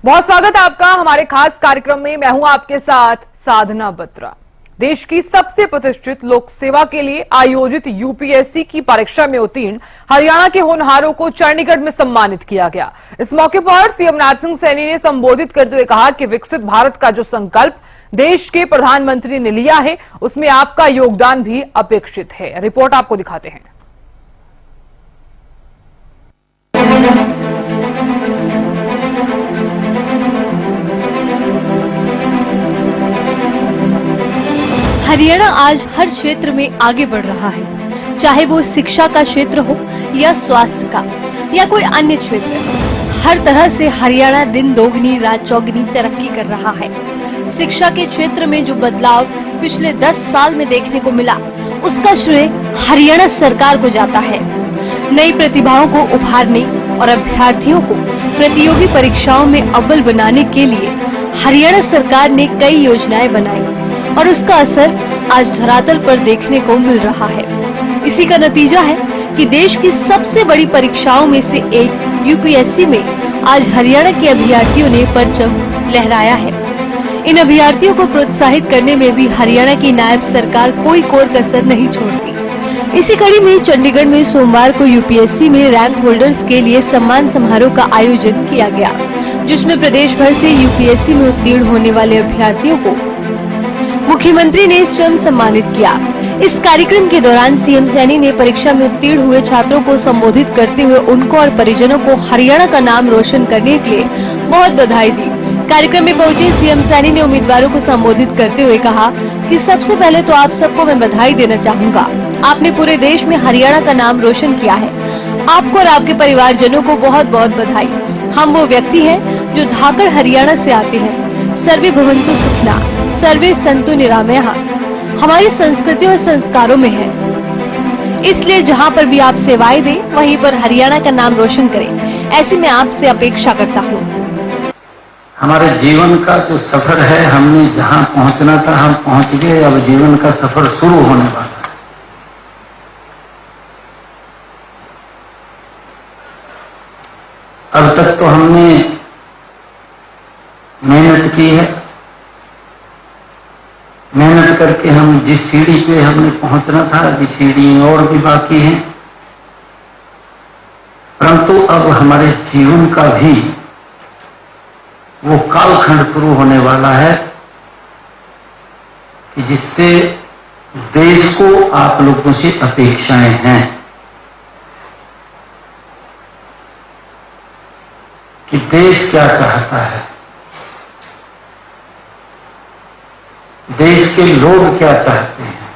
बहुत स्वागत है आपका हमारे खास कार्यक्रम में। मैं हूं आपके साथ साधना बत्रा। देश की सबसे प्रतिष्ठित लोक सेवा के लिए आयोजित यूपीएससी की परीक्षा में उत्तीर्ण हरियाणा के होनहारों को चंडीगढ़ में सम्मानित किया गया। इस मौके पर सीएम नारसिंह सैनी ने संबोधित करते हुए कहा कि विकसित भारत का जो संकल्प देश के प्रधानमंत्री ने लिया है, उसमें आपका योगदान भी अपेक्षित है। रिपोर्ट आपको दिखाते हैं। हरियाणा आज हर क्षेत्र में आगे बढ़ रहा है, चाहे वो शिक्षा का क्षेत्र हो या स्वास्थ्य का या कोई अन्य क्षेत्र। हर तरह से हरियाणा दिन दोगुनी रात चौगुनी तरक्की कर रहा है। शिक्षा के क्षेत्र में जो बदलाव पिछले 10 साल में देखने को मिला, उसका श्रेय हरियाणा सरकार को जाता है। नई प्रतिभाओं को उभारने और अभ्यर्थियों को प्रतियोगी परीक्षाओं में अव्वल बनाने के लिए हरियाणा सरकार ने कई योजनाएं बनाई और उसका असर आज धरातल पर देखने को मिल रहा है। इसी का नतीजा है कि देश की सबसे बड़ी परीक्षाओं में से एक यूपीएससी में आज हरियाणा के अभ्यर्थियों ने परचम लहराया है। इन अभ्यर्थियों को प्रोत्साहित करने में भी हरियाणा की नायब सरकार कोई कोर कसर नहीं छोड़ती। इसी कड़ी में चंडीगढ़ में सोमवार को यूपीएससी में रैंक होल्डर्स के लिए सम्मान समारोह का आयोजन किया गया, जिसमें प्रदेश भर से यूपीएससी में उत्तीर्ण होने वाले अभ्यर्थियों को मुख्यमंत्री ने स्वयं सम्मानित किया। इस कार्यक्रम के दौरान सीएम सैनी ने परीक्षा में उत्तीर्ण हुए छात्रों को संबोधित करते हुए उनको और परिजनों को हरियाणा का नाम रोशन करने के लिए बहुत बधाई दी। कार्यक्रम में पहुंचे सीएम सैनी ने उम्मीदवारों को संबोधित करते हुए कहा कि सबसे पहले तो आप सबको मैं बधाई देना चाहूँगा। आपने पूरे देश में हरियाणा का नाम रोशन किया है। आपको और आपके परिवारजनों को बहुत बहुत बधाई। हम वो व्यक्ति हैं जो धाकड़ हरियाणा से आते हैं। सर्वे भवन्तु सुखिनः, सर्वे सन्तु निरामयाः हमारी संस्कृति और संस्कारों में है। इसलिए जहाँ पर भी आप सेवाएं दें, वहीं पर हरियाणा का नाम रोशन करें, ऐसी मैं आपसे अपेक्षा करता हूँ। हमारे जीवन का जो सफर है, हमने जहाँ पहुँचना था हम पहुँच गए। अब जीवन का सफर शुरू होने वाला है। अब तक तो हमने मेहनत की है। मेहनत करके हम जिस सीढ़ी पे हमने पहुंचना था, अभी सीढ़ी और भी बाकी है। परंतु अब हमारे जीवन का भी वो कालखंड शुरू होने वाला है कि जिससे देश को आप लोगों से अपेक्षाएं हैं कि देश क्या चाहता है, देश के लोग क्या चाहते हैं।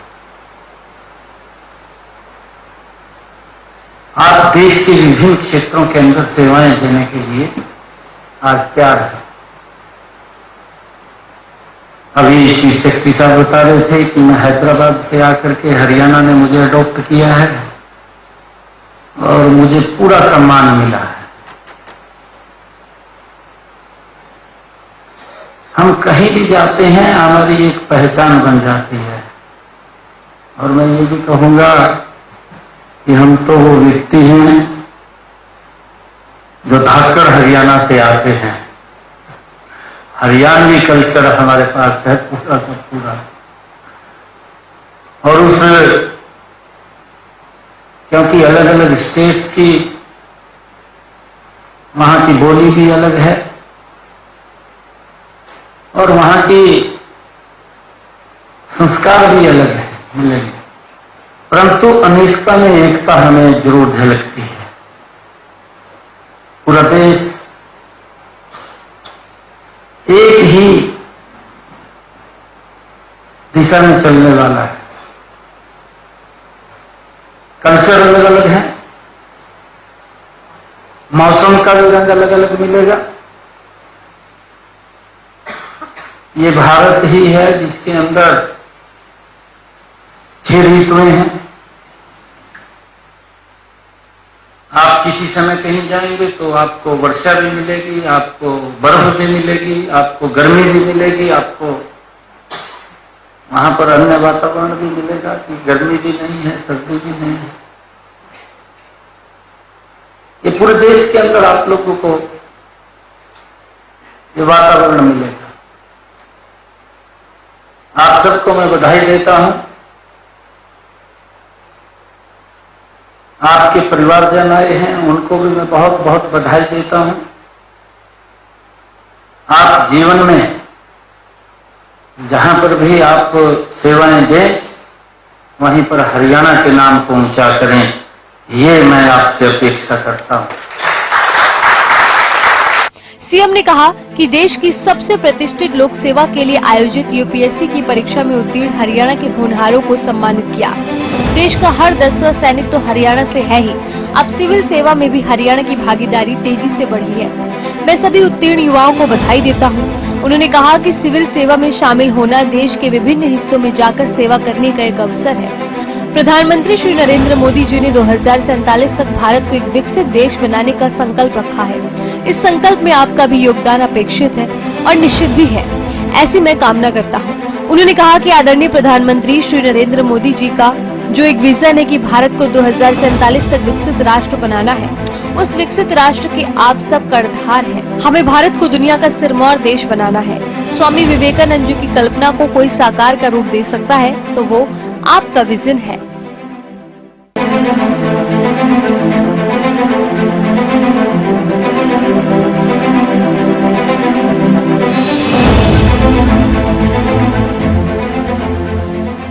आप देश के विभिन्न क्षेत्रों के अंदर सेवाएं देने के लिए आज तैयार है। अभी चीफ सेक्रेटरी साहब बता रहे थे कि मैं हैदराबाद से आकर के हरियाणा ने मुझे अडॉप्ट किया है और मुझे पूरा सम्मान मिला है। हम कहीं भी जाते हैं, हमारी एक पहचान बन जाती है। और मैं ये भी कहूंगा कि हम तो वो व्यक्ति हैं जो धाकड़ हरियाणा से आते हैं। हरियाणवी कल्चर हमारे पास है पूरा का पूरा। और क्योंकि अलग अलग स्टेट्स की वहां की बोली भी अलग है और वहां की संस्कार भी अलग है, मिलेंगे। परंतु अनेकता में एकता हमें जरूर झलकती है। पूरा देश एक ही दिशा में चलने वाला है। कल्चर अलग अलग है, मौसम का भी रंग अलग अलग मिलेगा। ये भारत ही है जिसके अंदर 6 ऋतुएं हैं। आप किसी समय कहीं जाएंगे तो आपको वर्षा भी मिलेगी, आपको बर्फ भी मिलेगी, आपको गर्मी भी मिलेगी, आपको वहां पर अन्य वातावरण भी मिलेगा कि गर्मी भी नहीं है, सर्दी भी नहीं है। ये पूरे देश के अंदर आप लोगों को ये वातावरण मिलेगा। आप सबको मैं बधाई देता हूं। आपके परिवारजन आए हैं, उनको भी मैं बहुत बहुत बधाई देता हूं। आप जीवन में जहां पर भी आप सेवाएं दें, वहीं पर हरियाणा के नाम को ऊंचा करें, ये मैं आपसे अपेक्षा करता हूं। सीएम ने कहा कि देश की सबसे प्रतिष्ठित लोक सेवा के लिए आयोजित यूपीएससी की परीक्षा में उत्तीर्ण हरियाणा के होनहारों को सम्मानित किया। देश का हर 10वां सैनिक तो हरियाणा से है ही, अब सिविल सेवा में भी हरियाणा की भागीदारी तेजी से बढ़ी है। मैं सभी उत्तीर्ण युवाओं को बधाई देता हूं। उन्होंने कहा कि सिविल सेवा में शामिल होना देश के विभिन्न हिस्सों में जाकर सेवा करने का एक अवसर है। प्रधानमंत्री श्री नरेंद्र मोदी जी ने 2047 तक भारत को एक विकसित देश बनाने का संकल्प रखा है। इस संकल्प में आपका भी योगदान अपेक्षित है और निश्चित भी है, ऐसी मैं कामना करता हूं। उन्होंने कहा कि आदरणीय प्रधानमंत्री श्री नरेंद्र मोदी जी का जो एक विजन है कि भारत को 2047 तक विकसित राष्ट्र बनाना है, उस विकसित राष्ट्र के आप सब कर्णधार हैं। हमें भारत को दुनिया का सिरमौर देश बनाना है। स्वामी विवेकानंद जी की कल्पना को कोई साकार का रूप दे सकता है तो वो आपका विजन है।